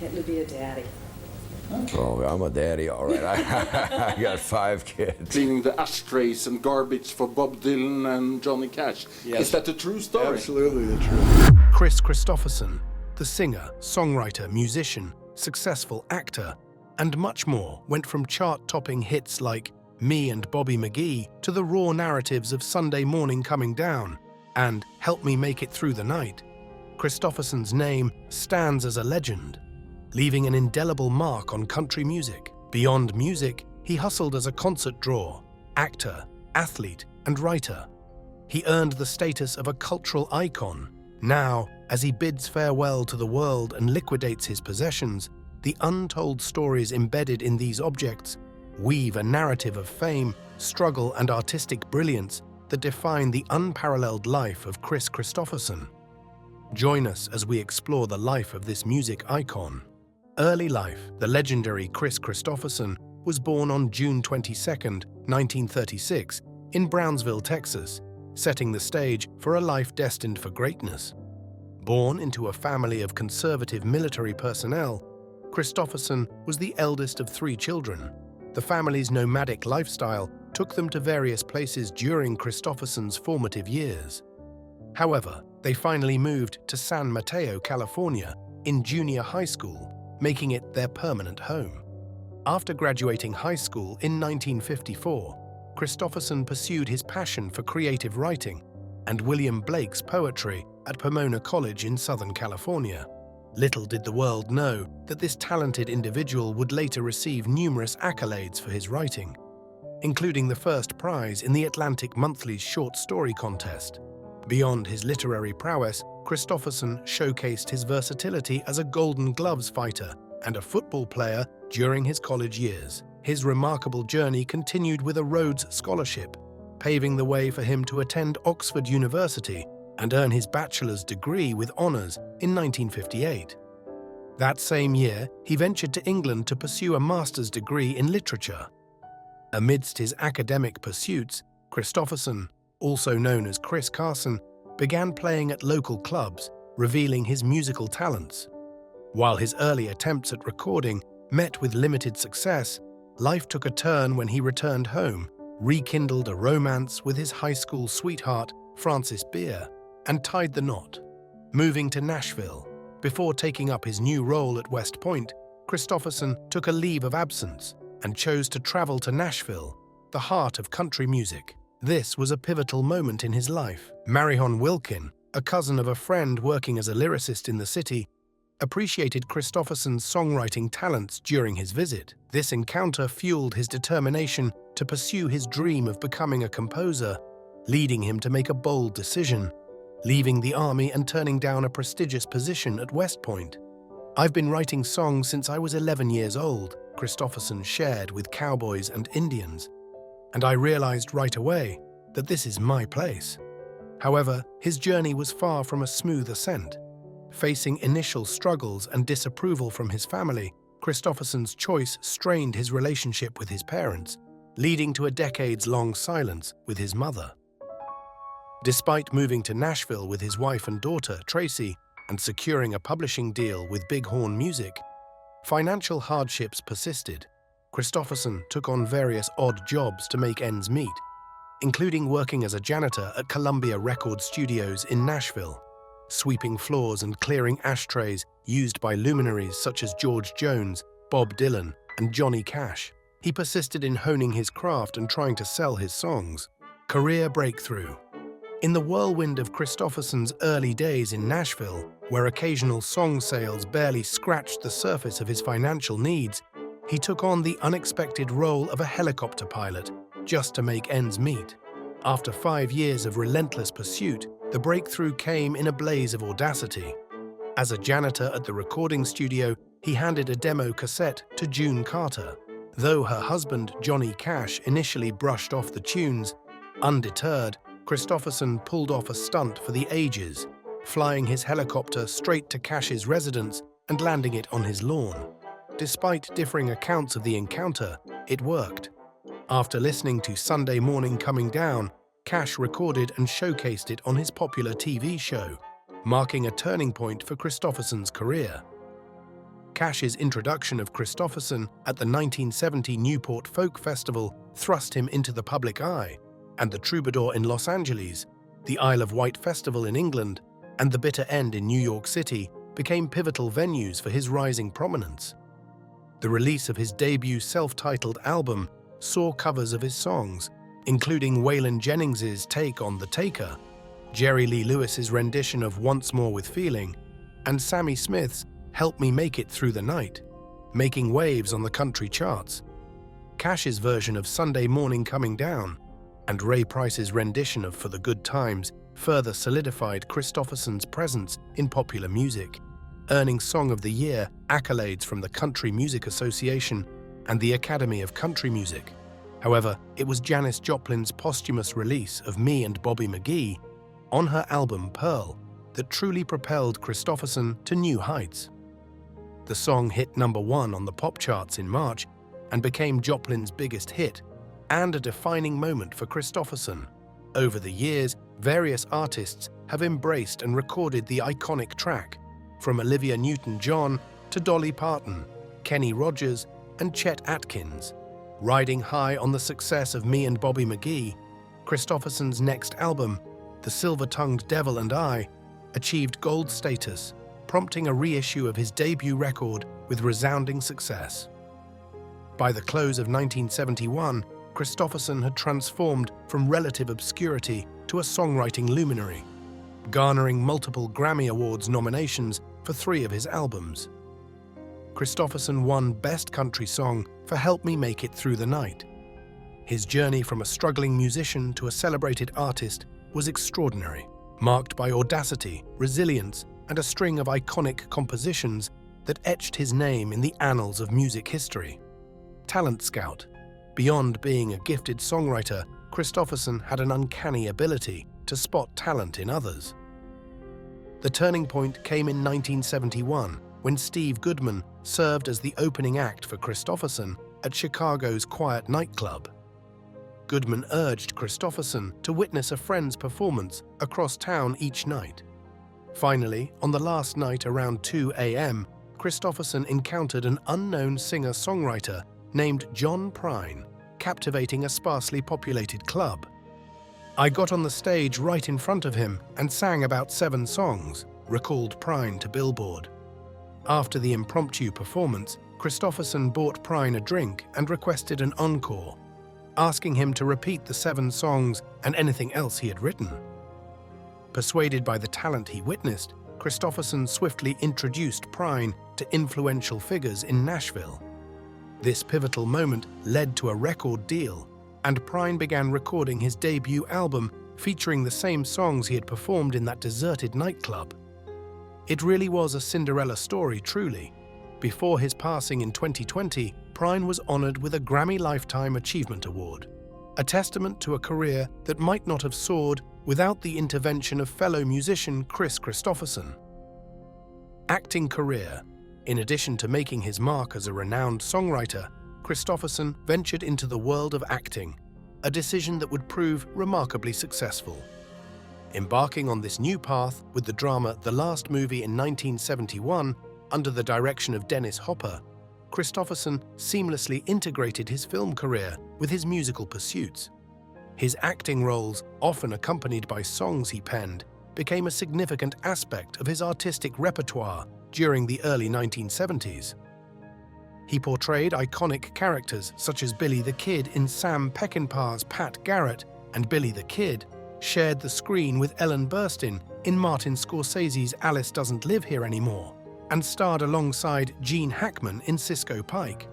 getting to be a daddy. Oh, I'm a daddy, all right. I got 5 kids. Cleaning the ashtrays and garbage for Bob Dylan and Johnny Cash. Yes. Is that a true story? Absolutely the truth. Kris Kristofferson, the singer, songwriter, musician, successful actor, and much more, went from chart-topping hits like Me and Bobby McGee to the raw narratives of Sunday Morning Coming Down and Help Me Make It Through the Night. Kristofferson's name stands as a legend, leaving an indelible mark on country music. Beyond music, he hustled as a concert draw, actor, athlete, and writer. He earned the status of a cultural icon. Now, as he bids farewell to the world and liquidates his possessions, the untold stories embedded in these objects weave a narrative of fame, struggle, and artistic brilliance that define the unparalleled life of Kris Kristofferson. Join us as we explore the life of this music icon. Early life. The legendary Kris Kristofferson was born on June 22, 1936, in Brownsville, Texas, setting the stage for a life destined for greatness. Born into a family of conservative military personnel, Kristofferson was the eldest of 3 children. The family's nomadic lifestyle took them to various places during Kristofferson's formative years. However, they finally moved to San Mateo, California, in junior high school, making it their permanent home. After graduating high school in 1954, Kristofferson pursued his passion for creative writing and William Blake's poetry at Pomona College in Southern California. Little did the world know that this talented individual would later receive numerous accolades for his writing, including the first prize in the Atlantic Monthly's short story contest. Beyond his literary prowess, Kristofferson showcased his versatility as a Golden Gloves fighter and a football player during his college years. His remarkable journey continued with a Rhodes Scholarship, paving the way for him to attend Oxford University and earn his bachelor's degree with honours in 1958. That same year, he ventured to England to pursue a master's degree in literature. Amidst his academic pursuits, Kristofferson, also known as Kris Carson, began playing at local clubs, revealing his musical talents. While his early attempts at recording met with limited success, life took a turn when he returned home, rekindled a romance with his high school sweetheart, Frances Beer, and tied the knot. Moving to Nashville, before taking up his new role at West Point, Kristofferson took a leave of absence and chose to travel to Nashville, the heart of country music. This was a pivotal moment in his life. Marion Wilkin, a cousin of a friend working as a lyricist in the city, appreciated Kristofferson's songwriting talents during his visit. This encounter fueled his determination to pursue his dream of becoming a composer, leading him to make a bold decision, leaving the army and turning down a prestigious position at West Point. "I've been writing songs since I was 11 years old," Kristofferson shared with cowboys and Indians, "and I realized right away that this is my place." However, his journey was far from a smooth ascent. Facing initial struggles and disapproval from his family, Kristofferson's choice strained his relationship with his parents, leading to a decades-long silence with his mother. Despite moving to Nashville with his wife and daughter, Tracy, and securing a publishing deal with Bighorn Music, financial hardships persisted. Kristofferson took on various odd jobs to make ends meet, including working as a janitor at Columbia Record Studios in Nashville, sweeping floors and clearing ashtrays used by luminaries such as George Jones, Bob Dylan, and Johnny Cash. He persisted in honing his craft and trying to sell his songs. Career breakthrough. In the whirlwind of Kristofferson's early days in Nashville, where occasional song sales barely scratched the surface of his financial needs, he took on the unexpected role of a helicopter pilot just to make ends meet. After 5 years of relentless pursuit, the breakthrough came in a blaze of audacity. As a janitor at the recording studio, he handed a demo cassette to June Carter. Though her husband, Johnny Cash, initially brushed off the tunes, undeterred, Kristofferson pulled off a stunt for the ages, flying his helicopter straight to Cash's residence and landing it on his lawn. Despite differing accounts of the encounter, it worked. After listening to Sunday Morning Coming Down, Cash recorded and showcased it on his popular TV show, marking a turning point for Kristofferson's career. Cash's introduction of Kristofferson at the 1970 Newport Folk Festival thrust him into the public eye, and the Troubadour in Los Angeles, the Isle of Wight Festival in England, and the Bitter End in New York City became pivotal venues for his rising prominence. The release of his debut self-titled album saw covers of his songs, including Waylon Jennings's take on The Taker, Jerry Lee Lewis's rendition of Once More with Feeling, and Sammy Smith's Help Me Make It Through the Night, making waves on the country charts. Cash's version of Sunday Morning Coming Down and Ray Price's rendition of For the Good Times further solidified Kristofferson's presence in popular music, earning Song of the Year accolades from the Country Music Association and the Academy of Country Music. However, it was Janis Joplin's posthumous release of Me and Bobby McGee on her album Pearl that truly propelled Kristofferson to new heights. The song hit #1 on the pop charts in March and became Joplin's biggest hit, and a defining moment for Kristofferson. Over the years, various artists have embraced and recorded the iconic track, from Olivia Newton-John to Dolly Parton, Kenny Rogers, and Chet Atkins. Riding high on the success of Me and Bobby McGee, Kristofferson's next album, The Silver-Tongued Devil and I, achieved gold status, prompting a reissue of his debut record with resounding success. By the close of 1971, Kristofferson had transformed from relative obscurity to a songwriting luminary, garnering multiple Grammy Awards nominations for 3 of his albums. Kristofferson won Best Country Song for Help Me Make It Through the Night. His journey from a struggling musician to a celebrated artist was extraordinary, marked by audacity, resilience, and a string of iconic compositions that etched his name in the annals of music history. Talent scout. Beyond being a gifted songwriter, Kristofferson had an uncanny ability to spot talent in others. The turning point came in 1971 when Steve Goodman served as the opening act for Kristofferson at Chicago's Quiet nightclub. Goodman urged Kristofferson to witness a friend's performance across town each night. Finally, on the last night around 2 a.m., Kristofferson encountered an unknown singer-songwriter named John Prine, captivating a sparsely populated club. "I got on the stage right in front of him and sang about 7 songs," recalled Prine to Billboard. After the impromptu performance, Kristofferson bought Prine a drink and requested an encore, asking him to repeat the 7 songs and anything else he had written. Persuaded by the talent he witnessed, Kristofferson swiftly introduced Prine to influential figures in Nashville. This pivotal moment led to a record deal, and Prine began recording his debut album featuring the same songs he had performed in that deserted nightclub. It really was a Cinderella story, truly. Before his passing in 2020, Prine was honored with a Grammy Lifetime Achievement Award, a testament to a career that might not have soared without the intervention of fellow musician Kris Kristofferson. Acting career. In addition to making his mark as a renowned songwriter, Kristofferson ventured into the world of acting, a decision that would prove remarkably successful. Embarking on this new path with the drama The Last Movie in 1971, under the direction of Dennis Hopper, Kristofferson seamlessly integrated his film career with his musical pursuits. His acting roles, often accompanied by songs he penned, became a significant aspect of his artistic repertoire during the early 1970s. He portrayed iconic characters such as Billy the Kid in Sam Peckinpah's Pat Garrett, and Billy the Kid shared the screen with Ellen Burstyn in Martin Scorsese's Alice Doesn't Live Here Anymore, and starred alongside Gene Hackman in Cisco Pike.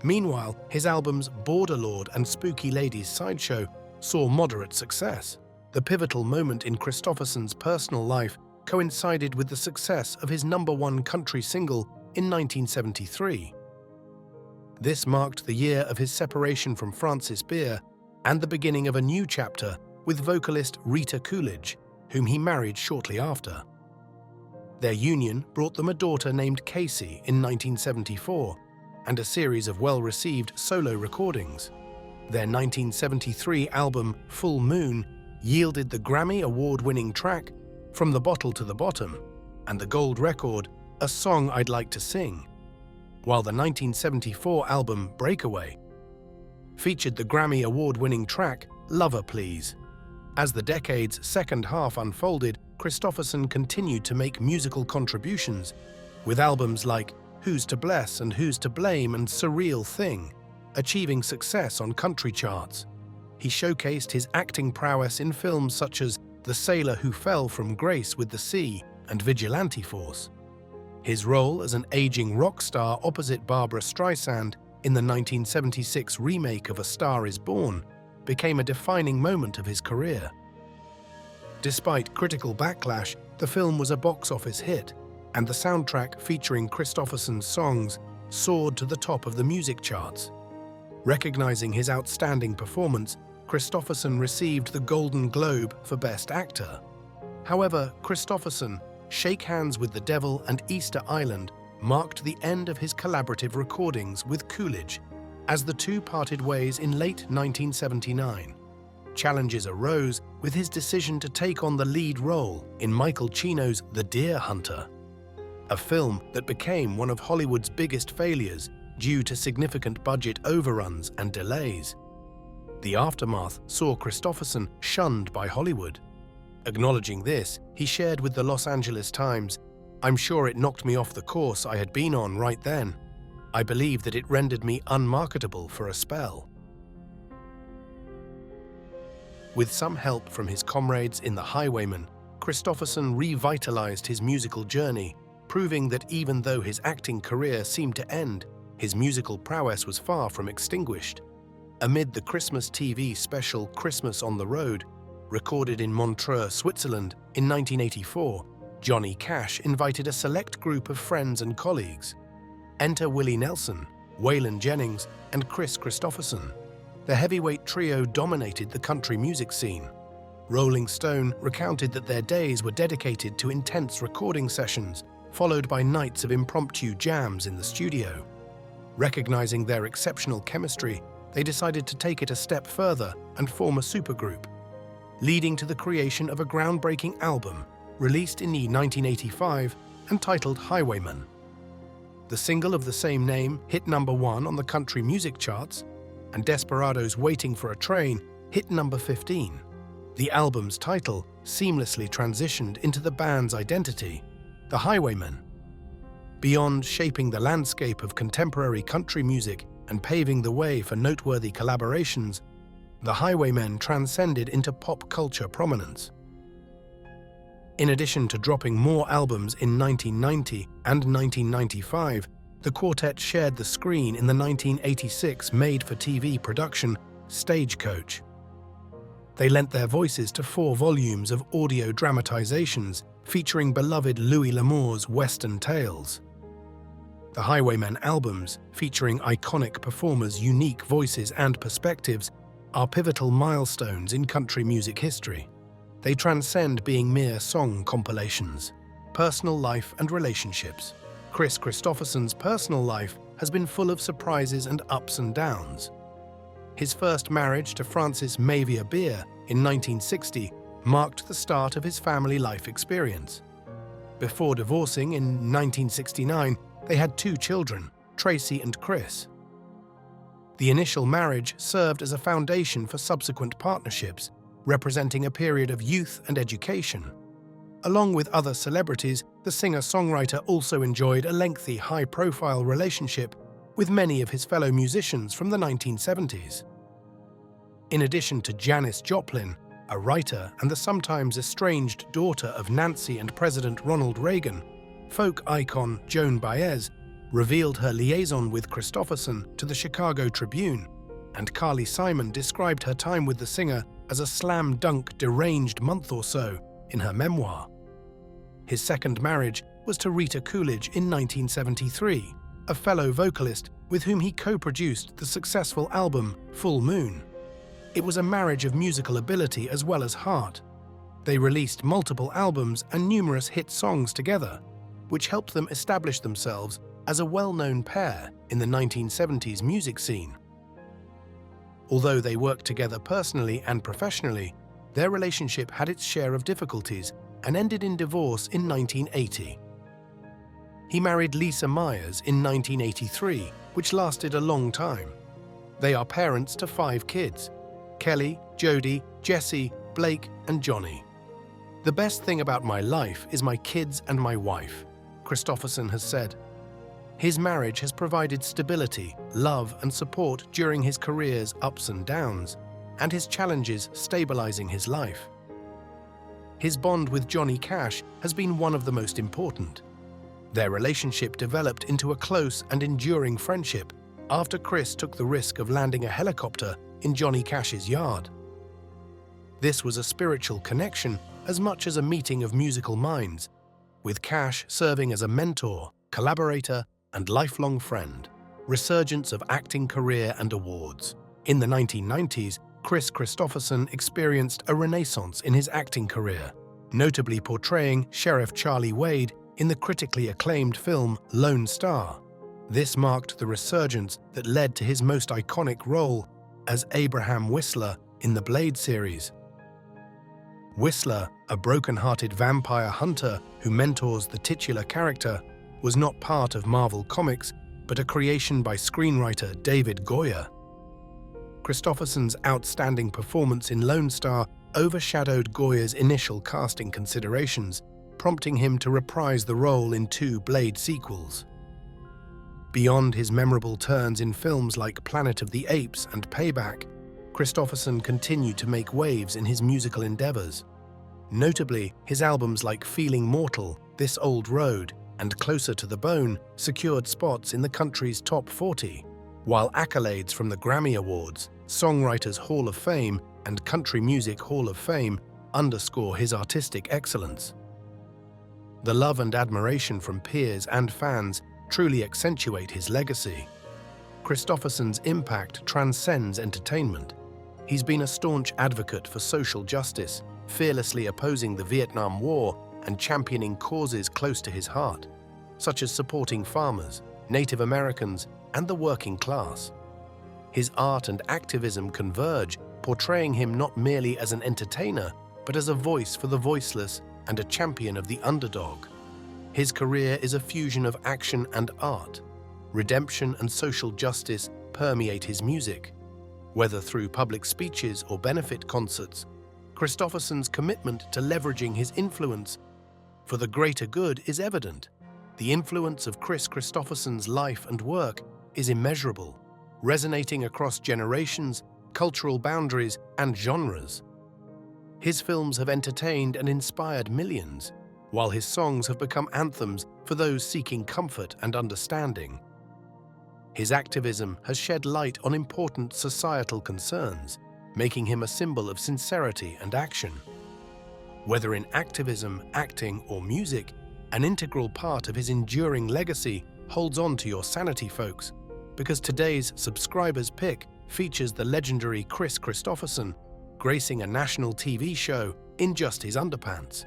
Meanwhile, his albums Borderlord and Spooky Ladies Sideshow saw moderate success. The pivotal moment in Kristofferson's personal life coincided with the success of his #1 country single in 1973. This marked the year of his separation from Frances Beer and the beginning of a new chapter with vocalist Rita Coolidge, whom he married shortly after. Their union brought them a daughter named Casey in 1974 and a series of well-received solo recordings. Their 1973 album Full Moon yielded the Grammy Award-winning track From the Bottle to the Bottom and the gold record A Song I'd Like to Sing, while the 1974 album Breakaway featured the Grammy Award-winning track Lover Please. As the decade's second half unfolded, Kristofferson continued to make musical contributions, with albums like Who's to Bless and Who's to Blame and Surreal Thing achieving success on country charts. He showcased his acting prowess in films such as The Sailor Who Fell from Grace with the Sea and Vigilante Force. His role as an aging rock star opposite Barbra Streisand in the 1976 remake of A Star Is Born became a defining moment of his career. Despite critical backlash, the film was a box office hit, and the soundtrack featuring Kristofferson's songs soared to the top of the music charts. Recognizing his outstanding performance, Kristofferson received the Golden Globe for Best Actor. However, Kristofferson, Shake Hands with the Devil and Easter Island marked the end of his collaborative recordings with Coolidge, as the two parted ways in late 1979. Challenges arose with his decision to take on the lead role in Michael Cino's The Deer Hunter, a film that became one of Hollywood's biggest failures due to significant budget overruns and delays. The aftermath saw Kristofferson shunned by Hollywood. Acknowledging this, he shared with the Los Angeles Times, "I'm sure it knocked me off the course I had been on right then. I believe that it rendered me unmarketable for a spell." With some help from his comrades in The Highwaymen, Kristofferson revitalized his musical journey, proving that even though his acting career seemed to end, his musical prowess was far from extinguished. Amid the Christmas TV special Christmas on the Road, recorded in Montreux, Switzerland in 1984, Johnny Cash invited a select group of friends and colleagues. Enter Willie Nelson, Waylon Jennings, and Kris Kristofferson. The heavyweight trio dominated the country music scene. Rolling Stone recounted that their days were dedicated to intense recording sessions, followed by nights of impromptu jams in the studio. Recognizing their exceptional chemistry, they decided to take it a step further and form a supergroup, leading to the creation of a groundbreaking album released in 1985 and titled Highwayman. The single of the same name hit #1 on the country music charts, and Desperado's Waiting for a Train hit #15. The album's title seamlessly transitioned into the band's identity, The Highwaymen. Beyond shaping the landscape of contemporary country music and paving the way for noteworthy collaborations, The Highwaymen transcended into pop culture prominence. In addition to dropping more albums in 1990 and 1995, the quartet shared the screen in the 1986 made-for-TV production Stagecoach. They lent their voices to 4 volumes of audio dramatizations featuring beloved Louis L'Amour's Western tales. The Highwaymen albums, featuring iconic performers' unique voices and perspectives, are pivotal milestones in country music history. They transcend being mere song compilations. Personal life and relationships. Kris Kristofferson's personal life has been full of surprises and ups and downs. His first marriage to Frances Mavia Beer in 1960 marked the start of his family life experience. Before divorcing in 1969, they had 2 children, Tracy and Chris. The initial marriage served as a foundation for subsequent partnerships, representing a period of youth and education. Along with other celebrities, the singer-songwriter also enjoyed a lengthy, high-profile relationship with many of his fellow musicians from the 1970s. In addition to Janis Joplin, a writer and the sometimes estranged daughter of Nancy and President Ronald Reagan, folk icon Joan Baez revealed her liaison with Kristofferson to the Chicago Tribune, and Carly Simon described her time with the singer as a slam-dunk deranged month or so in her memoir. His second marriage was to Rita Coolidge in 1973, a fellow vocalist with whom he co-produced the successful album Full Moon. It was a marriage of musical ability as well as heart. They released multiple albums and numerous hit songs together, which helped them establish themselves as a well-known pair in the 1970s music scene. Although they worked together personally and professionally, their relationship had its share of difficulties and ended in divorce in 1980. he married Lisa Myers in 1983, which lasted a long time. They are parents to 5 kids: Kelly, Jody, Jesse, Blake, and Johnny. "The best thing about my life is my kids and my wife," Kristofferson has said. His marriage has provided stability, love, and support during his career's ups and downs, and his challenges stabilizing his life. His bond with Johnny Cash has been one of the most important. Their relationship developed into a close and enduring friendship after Kris took the risk of landing a helicopter in Johnny Cash's yard. This was a spiritual connection as much as a meeting of musical minds, with Cash serving as a mentor, collaborator, and lifelong friend. Resurgence of acting career and awards. In the 1990s, Kris Kristofferson experienced a renaissance in his acting career, notably portraying Sheriff Charlie Wade in the critically acclaimed film Lone Star. This marked the resurgence that led to his most iconic role as Abraham Whistler in the Blade series. Whistler, a broken-hearted vampire hunter who mentors the titular character, was not part of Marvel Comics, but a creation by screenwriter David Goyer. Kristofferson's outstanding performance in Lone Star overshadowed Goyer's initial casting considerations, prompting him to reprise the role in 2 Blade sequels. Beyond his memorable turns in films like Planet of the Apes and Payback, Kristofferson continued to make waves in his musical endeavors. Notably, his albums like Feeling Mortal, This Old Road, and Closer to the Bone secured spots in the country's top 40, while accolades from the Grammy Awards, Songwriters Hall of Fame, and Country Music Hall of Fame underscore his artistic excellence. The love and admiration from peers and fans truly accentuate his legacy. Kristofferson's impact transcends entertainment. He's been a staunch advocate for social justice, fearlessly opposing the Vietnam War and championing causes close to his heart, such as supporting farmers, Native Americans, and the working class. His art and activism converge, portraying him not merely as an entertainer, but as a voice for the voiceless and a champion of the underdog. His career is a fusion of action and art. Redemption and social justice permeate his music. Whether through public speeches or benefit concerts, Kristofferson's commitment to leveraging his influence for the greater good is evident. The influence of Kris Kristofferson's life and work is immeasurable, resonating across generations, cultural boundaries, and genres. His films have entertained and inspired millions, while his songs have become anthems for those seeking comfort and understanding. His activism has shed light on important societal concerns, making him a symbol of sincerity and action. Whether in activism, acting, or music, an integral part of his enduring legacy holds on to your sanity, folks, because today's Subscribers Pick features the legendary Kris Kristofferson, gracing a national TV show in just his underpants.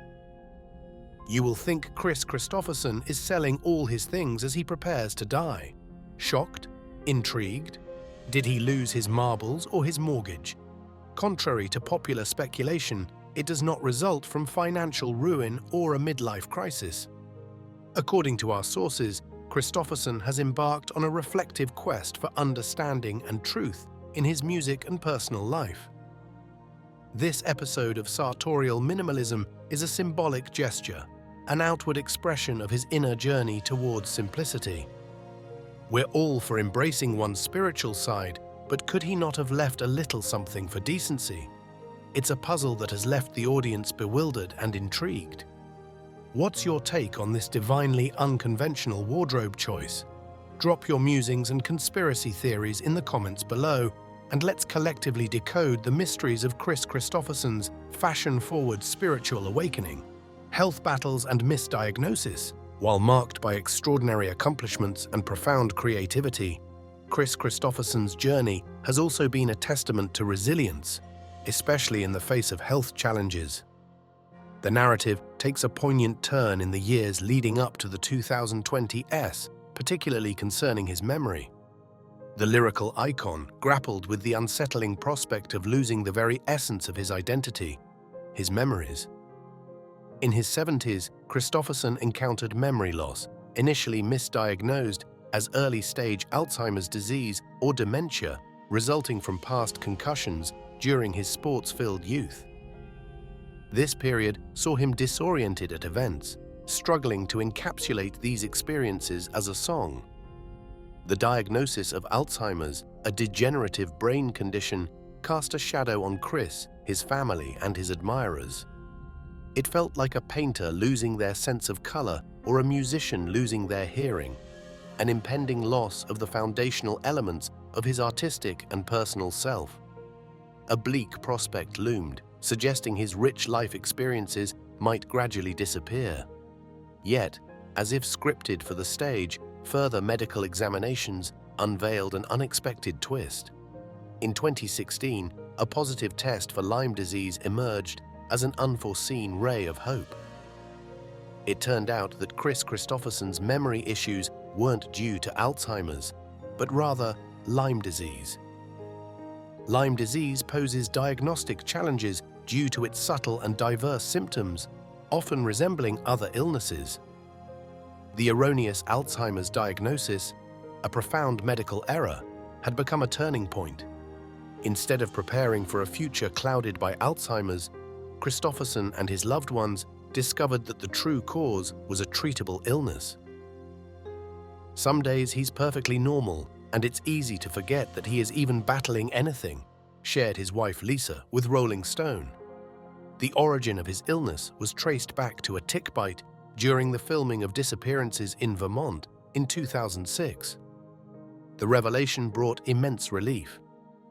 You will think Kris Kristofferson is selling all his things as he prepares to die. Shocked? Intrigued? Did he lose his marbles or his mortgage? Contrary to popular speculation, it does not result from financial ruin or a midlife crisis. According to our sources, Kristofferson has embarked on a reflective quest for understanding and truth in his music and personal life. This episode of sartorial minimalism is a symbolic gesture, an outward expression of his inner journey towards simplicity. We're all for embracing one's spiritual side, but could he not have left a little something for decency? It's a puzzle that has left the audience bewildered and intrigued. What's your take on this divinely unconventional wardrobe choice? Drop your musings and conspiracy theories in the comments below, and let's collectively decode the mysteries of Kris Kristofferson's fashion-forward spiritual awakening. Health battles and misdiagnosis. While marked by extraordinary accomplishments and profound creativity, Kris Kristofferson's journey has also been a testament to resilience, especially in the face of health challenges. The narrative takes a poignant turn in the years leading up to the 2020 S, particularly concerning his memory. The lyrical icon grappled with the unsettling prospect of losing the very essence of his identity, his memories. In his 70s, Kristofferson encountered memory loss, initially misdiagnosed as early-stage Alzheimer's disease or dementia resulting from past concussions during his sports-filled youth. This period saw him disoriented at events, struggling to encapsulate these experiences as a song. The diagnosis of Alzheimer's, a degenerative brain condition, cast a shadow on Kris, his family, and his admirers. It felt like a painter losing their sense of color or a musician losing their hearing, an impending loss of the foundational elements of his artistic and personal self. A bleak prospect loomed, suggesting his rich life experiences might gradually disappear. Yet, as if scripted for the stage, further medical examinations unveiled an unexpected twist. In 2016, a positive test for Lyme disease emerged as an unforeseen ray of hope. It turned out that Kris Kristofferson's memory issues weren't due to Alzheimer's, but rather Lyme disease. Lyme disease poses diagnostic challenges due to its subtle and diverse symptoms, often resembling other illnesses. The erroneous Alzheimer's diagnosis, a profound medical error, had become a turning point. Instead of preparing for a future clouded by Alzheimer's, Kristofferson and his loved ones discovered that the true cause was a treatable illness. Some days he's perfectly normal, and it's easy to forget that he is even battling anything, shared his wife Lisa with Rolling Stone. The origin of his illness was traced back to a tick bite during the filming of Disappearances in Vermont in 2006. The revelation brought immense relief,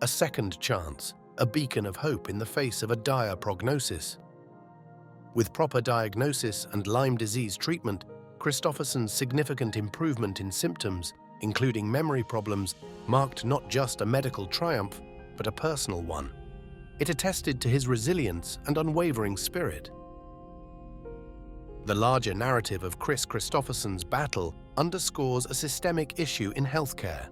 a second chance, a beacon of hope in the face of a dire prognosis. With proper diagnosis and Lyme disease treatment, Kristofferson's significant improvement in symptoms, including memory problems, marked not just a medical triumph, but a personal one. It attested to his resilience and unwavering spirit. The larger narrative of Kris Kristofferson's battle underscores a systemic issue in healthcare: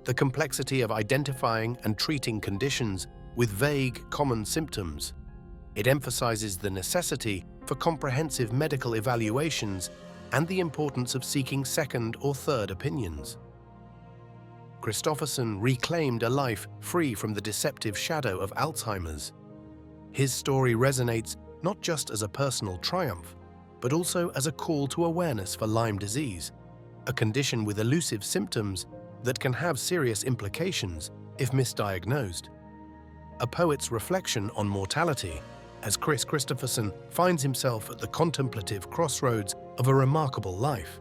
the complexity of identifying and treating conditions with vague, common symptoms. It emphasizes the necessity for comprehensive medical evaluations and the importance of seeking second or third opinions. Kristofferson reclaimed a life free from the deceptive shadow of Alzheimer's. His story resonates not just as a personal triumph, but also as a call to awareness for Lyme disease, a condition with elusive symptoms that can have serious implications if misdiagnosed. A poet's reflection on mortality, as Kris Kristofferson finds himself at the contemplative crossroads of a remarkable life,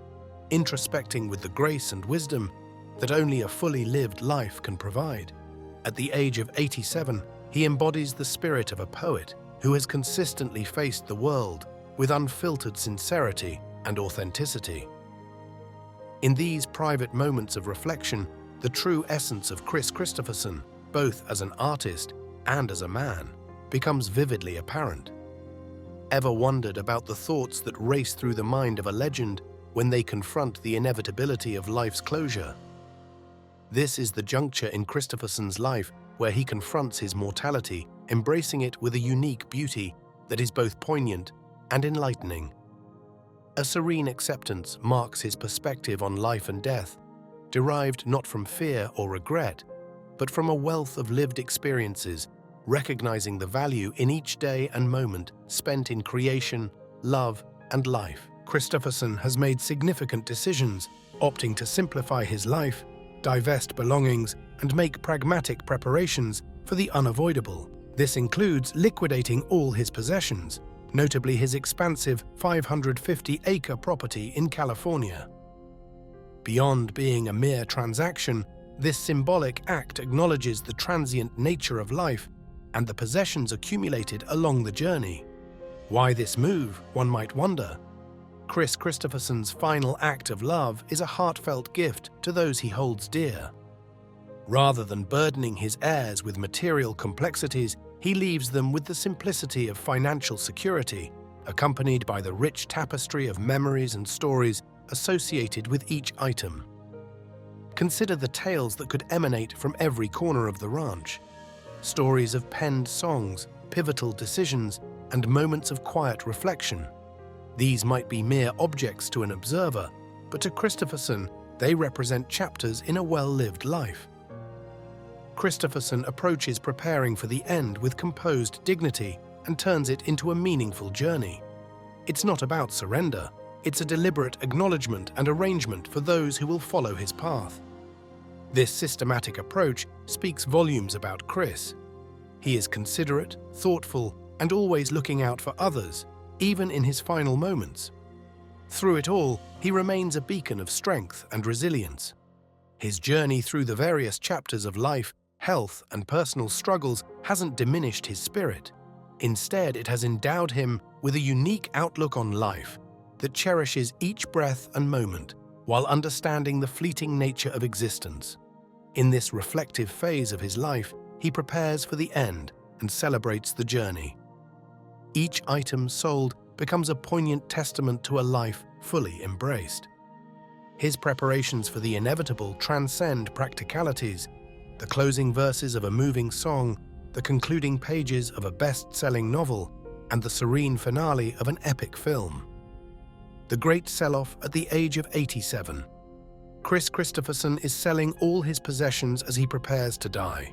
introspecting with the grace and wisdom that only a fully lived life can provide. At the age of 87, he embodies the spirit of a poet who has consistently faced the world with unfiltered sincerity and authenticity. In these private moments of reflection, the true essence of Kris Kristofferson, both as an artist and as a man, becomes vividly apparent. Ever wondered about the thoughts that race through the mind of a legend when they confront the inevitability of life's closure? This is the juncture in Kristofferson's life where he confronts his mortality, embracing it with a unique beauty that is both poignant and enlightening. A serene acceptance marks his perspective on life and death, derived not from fear or regret, but from a wealth of lived experiences, recognizing the value in each day and moment spent in creation, love, and life. Kristofferson has made significant decisions, opting to simplify his life, divest belongings, and make pragmatic preparations for the unavoidable. This includes liquidating all his possessions, notably his expansive 550-acre property in California. Beyond being a mere transaction, this symbolic act acknowledges the transient nature of life and the possessions accumulated along the journey. Why this move, one might wonder? Kris Kristofferson's final act of love is a heartfelt gift to those he holds dear. Rather than burdening his heirs with material complexities, he leaves them with the simplicity of financial security, accompanied by the rich tapestry of memories and stories associated with each item. Consider the tales that could emanate from every corner of the ranch. Stories of penned songs, pivotal decisions, and moments of quiet reflection. These might be mere objects to an observer, but to Kristofferson, they represent chapters in a well-lived life. Kristofferson approaches preparing for the end with composed dignity and turns it into a meaningful journey. It's not about surrender, it's a deliberate acknowledgement and arrangement for those who will follow his path. This systematic approach speaks volumes about Kris. He is considerate, thoughtful, and always looking out for others, even in his final moments. Through it all, he remains a beacon of strength and resilience. His journey through the various chapters of life, health, and personal struggles hasn't diminished his spirit. Instead, it has endowed him with a unique outlook on life that cherishes each breath and moment while understanding the fleeting nature of existence. In this reflective phase of his life, he prepares for the end and celebrates the journey. Each item sold becomes a poignant testament to a life fully embraced. His preparations for the inevitable transcend practicalities. The closing verses of a moving song, the concluding pages of a best-selling novel, and the serene finale of an epic film. The great sell-off at the age of 87. Kris Kristofferson is selling all his possessions as he prepares to die.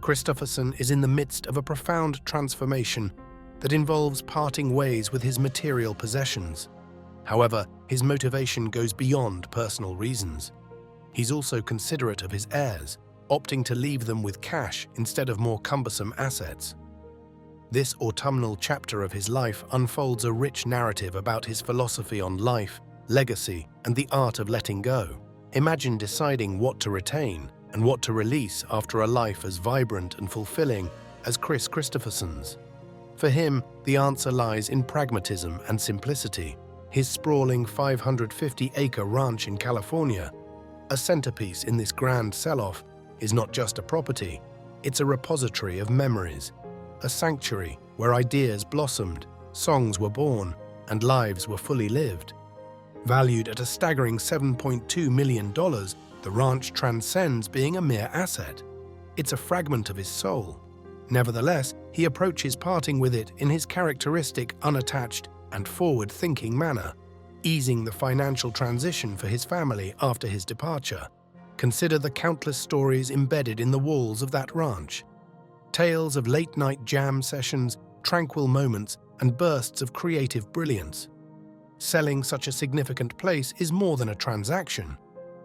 Kristofferson is in the midst of a profound transformation that involves parting ways with his material possessions. However, his motivation goes beyond personal reasons. He's also considerate of his heirs, opting to leave them with cash instead of more cumbersome assets. This autumnal chapter of his life unfolds a rich narrative about his philosophy on life, legacy, and the art of letting go. Imagine deciding what to retain and what to release after a life as vibrant and fulfilling as Kris Kristofferson's. For him, the answer lies in pragmatism and simplicity. His sprawling 550-acre ranch in California, a centerpiece in this grand sell-off, is not just a property, it's a repository of memories, a sanctuary where ideas blossomed, songs were born, and lives were fully lived. Valued at a staggering $7.2 million, the ranch transcends being a mere asset. It's a fragment of his soul. Nevertheless, he approaches parting with it in his characteristic, unattached, and forward-thinking manner, easing the financial transition for his family after his departure. Consider the countless stories embedded in the walls of that ranch. Tales of late-night jam sessions, tranquil moments, and bursts of creative brilliance. Selling such a significant place is more than a transaction.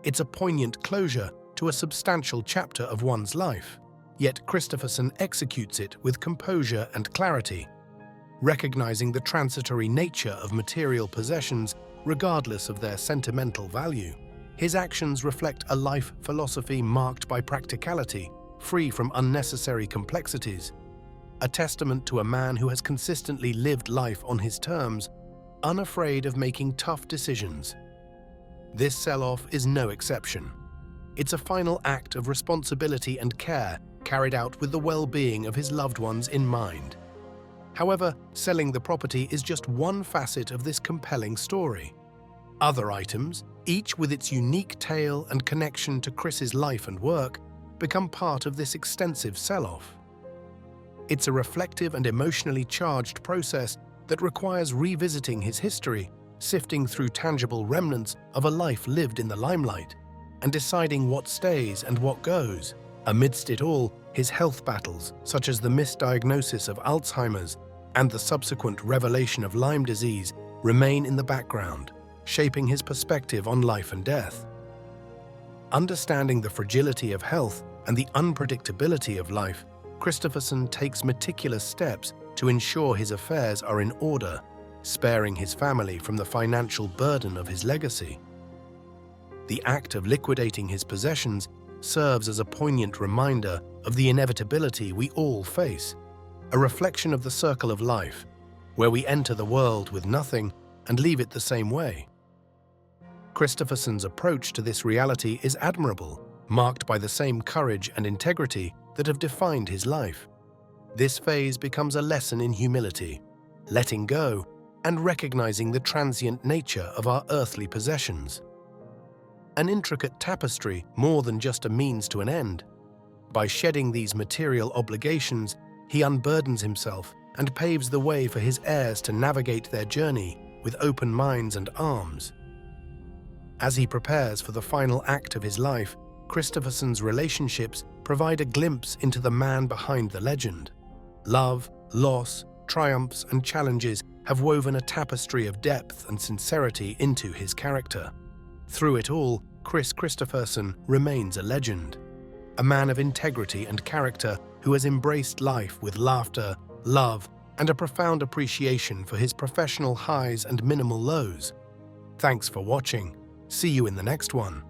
It's a poignant closure to a substantial chapter of one's life. Yet Kristofferson executes it with composure and clarity, recognizing the transitory nature of material possessions regardless of their sentimental value. His actions reflect a life philosophy marked by practicality, free from unnecessary complexities, a testament to a man who has consistently lived life on his terms, unafraid of making tough decisions. This sell-off is no exception. It's a final act of responsibility and care carried out with the well-being of his loved ones in mind. However, selling the property is just one facet of this compelling story. Other items, each with its unique tale and connection to Kris's life and work, become part of this extensive sell-off. It's a reflective and emotionally charged process that requires revisiting his history, sifting through tangible remnants of a life lived in the limelight, and deciding what stays and what goes. Amidst it all, his health battles, such as the misdiagnosis of Alzheimer's and the subsequent revelation of Lyme disease, remain in the background, shaping his perspective on life and death. Understanding the fragility of health and the unpredictability of life, Kristofferson takes meticulous steps to ensure his affairs are in order, sparing his family from the financial burden of his legacy. The act of liquidating his possessions serves as a poignant reminder of the inevitability we all face, a reflection of the circle of life, where we enter the world with nothing and leave it the same way. Kristofferson's approach to this reality is admirable, marked by the same courage and integrity that have defined his life. This phase becomes a lesson in humility, letting go, and recognizing the transient nature of our earthly possessions. An intricate tapestry more than just a means to an end. By shedding these material obligations, he unburdens himself and paves the way for his heirs to navigate their journey with open minds and arms. As he prepares for the final act of his life, Kristofferson's relationships provide a glimpse into the man behind the legend. Love, loss, triumphs, and challenges have woven a tapestry of depth and sincerity into his character. Through it all, Kris Kristofferson remains a legend, a man of integrity and character who has embraced life with laughter, love, and a profound appreciation for his professional highs and minimal lows. Thanks for watching. See you in the next one.